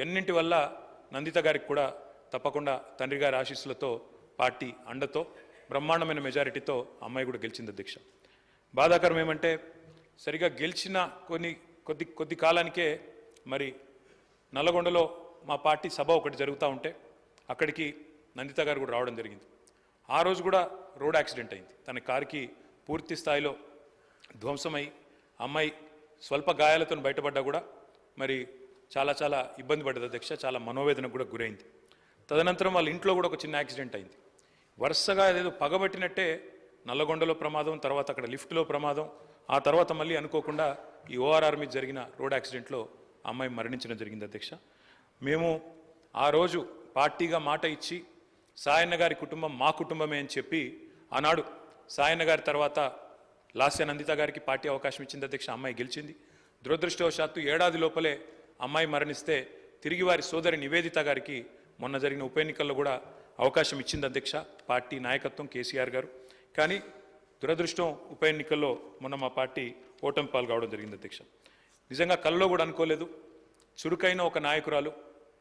ఎన్నింటి వల్ల నందిత గారికి కూడా తప్పకుండా తండ్రి గారి ఆశీస్సులతో పార్టీ అండతో బ్రహ్మాండమైన మెజారిటీతో అమ్మాయి కూడా గెలిచింది అధ్యక్ష. బాధాకరం ఏమంటే సరిగా గెలిచిన కొద్ది కాలానికే మరి నల్లగొండలో మా పార్టీ సభ ఒకటి జరుగుతూ ఉంటే అక్కడికి నందిత గారు కూడా రావడం జరిగింది. ఆ రోజు కూడా రోడ్ యాక్సిడెంట్ అయింది. తన కారుకి పూర్తి స్థాయిలో ధ్వంసమై అమ్మాయి స్వల్ప గాయాలతో బయటపడ్డా కూడా మరి చాలా ఇబ్బంది పడ్డది అధ్యక్ష. చాలా మనోవేదనకు కూడా గురైంది. తదనంతరం వాళ్ళ ఇంట్లో కూడా ఒక చిన్న యాక్సిడెంట్ అయింది. వరుసగా ఏదో పగబట్టినట్టే నల్లగొండలో ప్రమాదం, తర్వాత అక్కడ లిఫ్ట్లో ప్రమాదం, ఆ తర్వాత మళ్ళీ అనుకోకుండా ఈ ఓఆర్ఆర్ మీద జరిగిన రోడ్ యాక్సిడెంట్లో అమ్మాయి మరణించడం జరిగింది అధ్యక్ష. మేము ఆ రోజు పార్టీగా మాట ఇచ్చి సాయన్న గారి కుటుంబం మా కుటుంబమే అని చెప్పి ఆనాడు సాయన్న గారి తర్వాత లాస్య నందిత గారికి పార్టీ అవకాశం ఇచ్చింది అధ్యక్ష. అమ్మాయి గెలిచింది. దురదృష్టవశాత్తు ఏడాది లోపలే అమ్మాయి మరణిస్తే తిరిగి వారి సోదరి నివేదిత గారికి మొన్న జరిగిన ఉప ఎన్నికల్లో కూడా అవకాశం ఇచ్చింది అధ్యక్ష పార్టీ నాయకత్వం కేసీఆర్ గారు. కానీ దురదృష్టం ఉప ఎన్నికల్లో మొన్న మా పార్టీ ఓటమి పాలు కావడం జరిగింది అధ్యక్ష. నిజంగా కల్లో కూడా అనుకోలేదు. చురుకైన ఒక నాయకురాలు,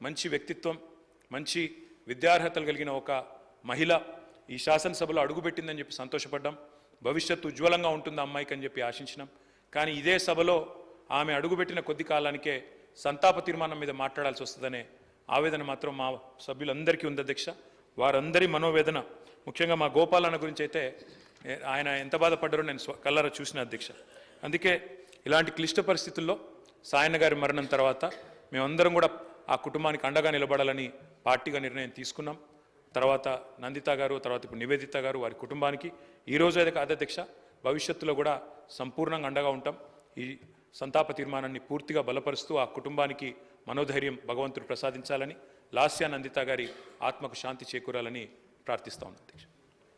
మంచి వ్యక్తిత్వం, మంచి విద్యార్హతలు కలిగిన ఒక మహిళ ఈ శాసనసభలో అడుగుపెట్టిందని చెప్పి సంతోషపడ్డాం. భవిష్యత్తు ఉజ్వలంగా ఉంటుంది అమ్మాయికి అని చెప్పి ఆశించినాం. కానీ ఇదే సభలో ఆమె అడుగుపెట్టిన కొద్ది కాలానికే సంతాప తీర్మానం మీద మాట్లాడాల్సి వస్తుందనే ఆవేదన మాత్రం మా సభ్యులందరికీ ఉంది అధ్యక్ష. వారందరి మనోవేదన, ముఖ్యంగా మా గోపాలన్న గురించి అయితే ఆయన ఎంత బాధపడ్డారో నేను కళ్ళారా చూసిన అధ్యక్ష. అందుకే ఇలాంటి క్లిష్ట పరిస్థితుల్లో సాయన్న గారి మరణం తర్వాత మేమందరం కూడా ఆ కుటుంబానికి అండగా నిలబడాలని పార్టీగా నిర్ణయం తీసుకున్నాం. తర్వాత నందిత గారు, తర్వాత ఇప్పుడు నివేదిత గారు, వారి కుటుంబానికి ఈరోజు అయితే కాదు అధ్యక్ష, భవిష్యత్తులో కూడా సంపూర్ణంగా అండగా ఉంటాం. ఈ సంతాప తీర్మానాన్ని పూర్తిగా బలపరుస్తూ ఆ కుటుంబానికి మనోధైర్యం భగవంతుడు ప్రసాదించాలని, లాస్య నందిత గారి ఆత్మకు శాంతి చేకూరాలని ప్రార్థిస్తా ఉన్నాం అధ్యక్ష.